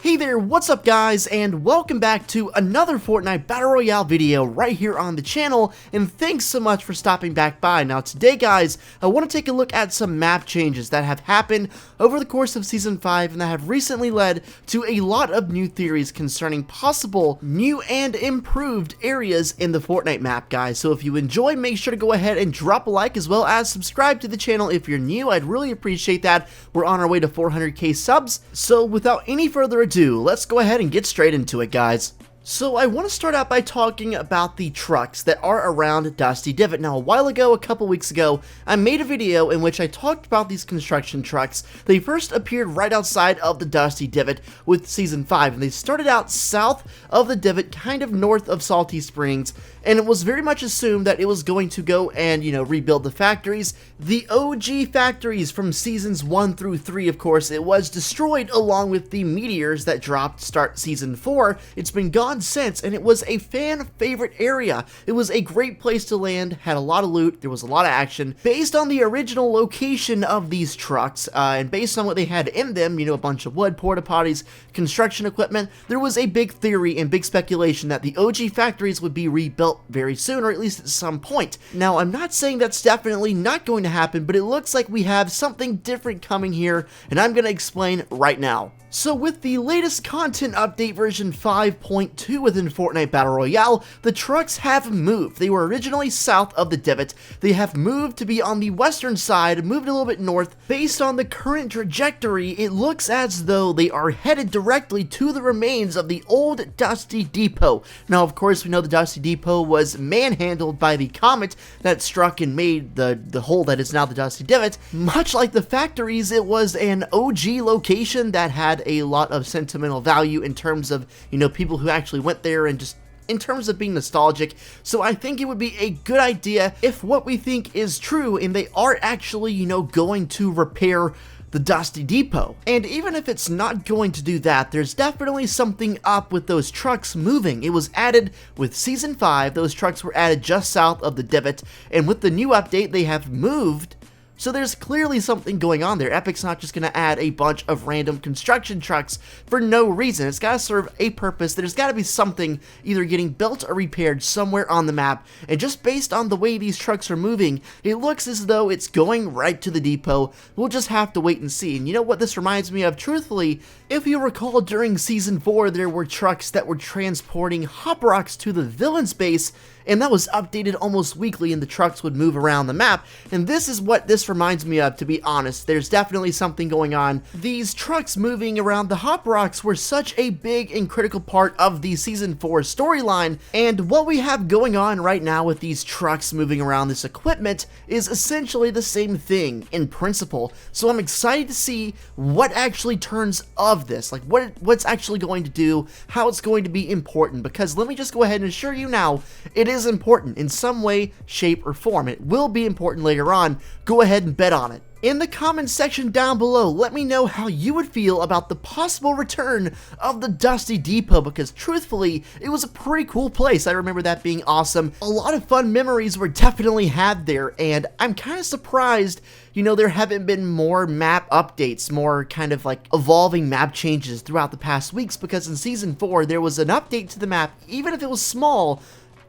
Hey there, what's up guys, and welcome back to another Fortnite Battle Royale video right here on the channel, and thanks so much for stopping back by. Now today guys, I want to take a look at some map changes that have happened over the course of Season 5 and that have recently led to a lot of new theories concerning possible new and improved areas in the Fortnite map, guys. So if you enjoy, make sure to go ahead and drop a like as well as subscribe to the channel if you're new. I'd really appreciate that. We're on our way to 400k subs, so without any further ado, let's go ahead and get straight into it, guys. So I want to start out by talking about the trucks that are around Dusty Divot. Now, a couple weeks ago, I made a video in which I talked about these construction trucks. They first appeared right outside of the Dusty Divot with Season 5, and they started out south of the Divot, kind of north of Salty Springs, and it was very much assumed that it was going to go and, rebuild the factories. The OG factories from Seasons 1 through 3, of course, it was destroyed along with the meteors that dropped to start Season 4. It's been gone since, and it was a fan favorite area. It was a great place to land, had a lot of loot, there was a lot of action. Based on the original location of these trucks, and based on what they had in them, a bunch of wood, porta potties, construction equipment, there was a big theory and big speculation that the OG factories would be rebuilt very soon, or at least at some point. Now, I'm not saying that's definitely not going to happen, but it looks like we have something different coming here, and I'm going to explain right now. So with the latest content update version 5.2 within Fortnite Battle Royale, the trucks have moved. They were originally south of the Divot. They have moved to be on the western side, moved a little bit north. Based on the current trajectory, it looks as though they are headed directly to the remains of the old Dusty Depot. Now, of course, we know the Dusty Depot was manhandled by the comet that struck and made the hole that is now the Dusty Divot. Much like the factories, it was an OG location that had a lot of sentimental value in terms of, people who actually went there and just in terms of being nostalgic. So I think it would be a good idea if what we think is true and they are actually, going to repair the Dusty Depot. And even if it's not going to do that, there's definitely something up with those trucks moving. It was added with Season 5, those trucks were added just south of the Divot, and with the new update, they have moved. So there's clearly something going on there. Epic's not just going to add a bunch of random construction trucks for no reason. It's got to serve a purpose. There's got to be something either getting built or repaired somewhere on the map. And just based on the way these trucks are moving, it looks as though it's going right to the depot. We'll just have to wait and see. And you know what this reminds me of? Truthfully, if you recall, during Season 4, there were trucks that were transporting hop rocks to the villain's base, and that was updated almost weekly, and the trucks would move around the map. And this is what this reminds me of, to be honest. There's definitely something going on. These trucks moving around the hop rocks were such a big and critical part of the Season 4 storyline, and what we have going on right now with these trucks moving around this equipment is essentially the same thing in principle. So I'm excited to see what actually turns of this, like what's actually going to do, how it's going to be important, because let me just go ahead and assure you now, it is important in some way, shape, or form. It will be important later on. Go ahead and bet on it. In the comments section down below, let me know how you would feel about the possible return of the Dusty Depot, because truthfully, it was a pretty cool place. I remember that being awesome. A lot of fun memories were definitely had there, and I'm kind of surprised, there haven't been more map updates, more kind of like evolving map changes throughout the past weeks, because in Season 4, there was an update to the map, even if it was small,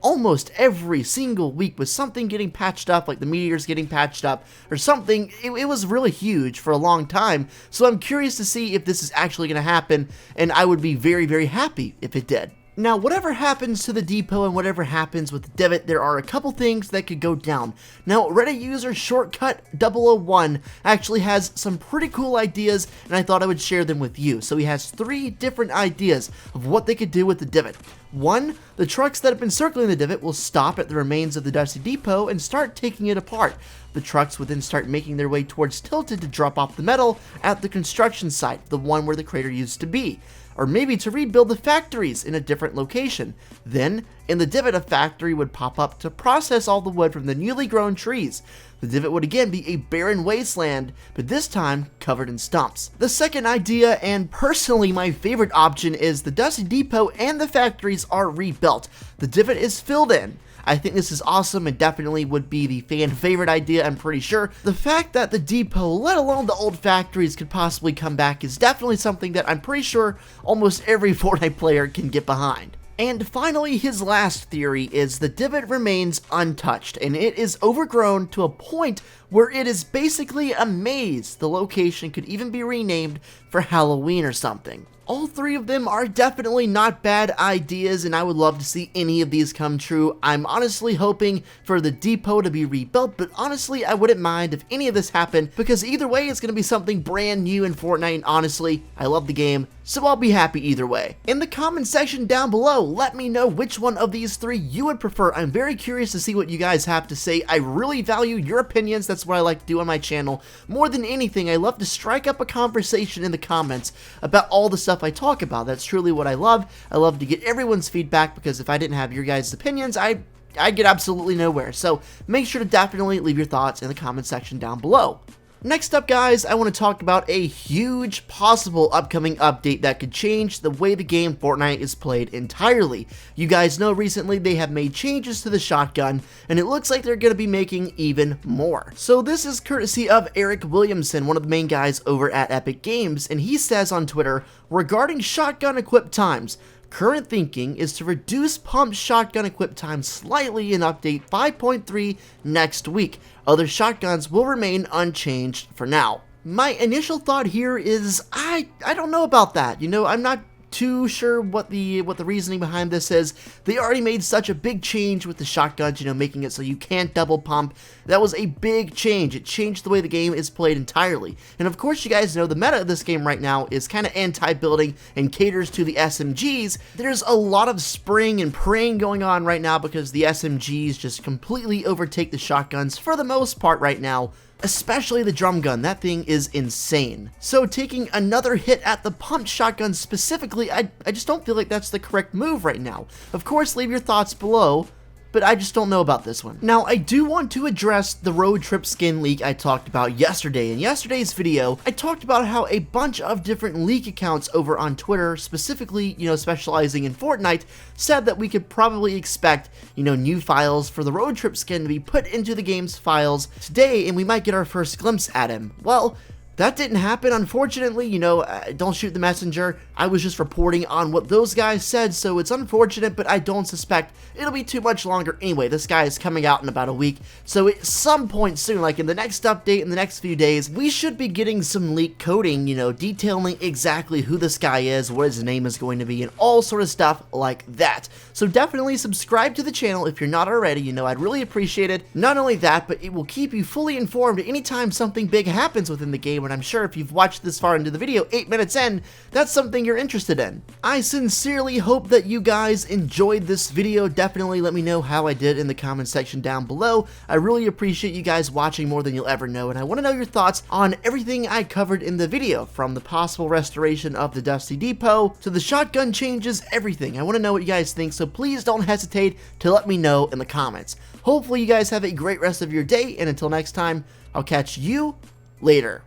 almost every single week with something getting patched up, like the meteors getting patched up or something. It was really huge for a long time. So I'm curious to see if this is actually going to happen, and I would be very, very happy if it did. Now, whatever happens to the depot and whatever happens with the Divot, there are a couple things that could go down. Now, Reddit user Shortcut 001 actually has some pretty cool ideas, and I thought I would share them with you. So he has 3 different ideas of what they could do with the Divot. 1, the trucks that have been circling the Divot will stop at the remains of the Dusty Depot and start taking it apart. The trucks would then start making their way towards Tilted to drop off the metal at the construction site, the one where the crater used to be. Or maybe to rebuild the factories in a different location. Then, in the Divot, a factory would pop up to process all the wood from the newly grown trees. The Divot would again be a barren wasteland, but this time covered in stumps. The second idea, and personally my favorite option, is the Dusty Depot and the factories are rebuilt. The Divot is filled in. I think this is awesome and definitely would be the fan favorite idea, I'm pretty sure. The fact that the depot, let alone the old factories, could possibly come back is definitely something that I'm pretty sure almost every Fortnite player can get behind. And finally, his last theory is the divot remains untouched, and it is overgrown to a point where it is basically a maze. The location could even be renamed for Halloween or something. All three of them are definitely not bad ideas, and I would love to see any of these come true. I'm honestly hoping for the depot to be rebuilt, but honestly, I wouldn't mind if any of this happened, because either way, it's going to be something brand new in Fortnite, and honestly, I love the game, so I'll be happy either way. In the comment section down below, let me know which one of these three you would prefer. I'm very curious to see what you guys have to say. I really value your opinions. That's what I like to do on my channel. More than anything, I love to strike up a conversation in the comments about all the stuff I talk about. That's truly what I love. I love to get everyone's feedback, because if I didn't have your guys' opinions, I'd get absolutely nowhere. So make sure to definitely leave your thoughts in the comment section down below. Next up, guys, I want to talk about a huge possible upcoming update that could change the way the game Fortnite is played entirely. You guys know recently they have made changes to the shotgun, and it looks like they're going to be making even more. So this is courtesy of Eric Williamson, one of the main guys over at Epic Games, and he says on Twitter, regarding shotgun equip times, current thinking is to reduce pump shotgun equip time slightly in update 5.3 next week. Other shotguns will remain unchanged for now. My initial thought here is I don't know about that. You know, I'm not too sure what the reasoning behind this is. They already made such a big change with the shotguns, you know, making it so you can't double pump. That was a big change. It changed the way the game is played entirely. And of course, you guys know the meta of this game right now is kind of anti-building and caters to the SMGs. There's a lot of spraying and praying going on right now because the SMGs just completely overtake the shotguns for the most part right now. Especially the drum gun, that thing is insane. So taking another hit at the pumped shotgun specifically, I just don't feel like that's the correct move right now. Of course, leave your thoughts below, but I just don't know about this one. Now, I do want to address the road trip skin leak I talked about yesterday. In yesterday's video, I talked about how a bunch of different leak accounts over on Twitter, specifically, you know, specializing in Fortnite, said that we could probably expect, you know, new files for the road trip skin to be put into the game's files today, and we might get our first glimpse at him. Well, that didn't happen, unfortunately. You know, don't shoot the messenger. I was just reporting on what those guys said, so it's unfortunate, but I don't suspect it'll be too much longer anyway. This guy is coming out in about a week, so at some point soon, like in the next update, in the next few days, we should be getting some leak coding, you know, detailing exactly who this guy is, what his name is going to be, and all sort of stuff like that. So definitely subscribe to the channel if you're not already. You know, I'd really appreciate it. Not only that, but it will keep you fully informed anytime something big happens within the game, and I'm sure if you've watched this far into the video, 8 minutes in, that's something you're interested in. I sincerely hope that you guys enjoyed this video. Definitely let me know how I did in the comment section down below. I really appreciate you guys watching more than you'll ever know, and I want to know your thoughts on everything I covered in the video, from the possible restoration of the Dusty Depot to the shotgun changes, everything. I want to know what you guys think, so please don't hesitate to let me know in the comments. Hopefully you guys have a great rest of your day, and until next time, I'll catch you later.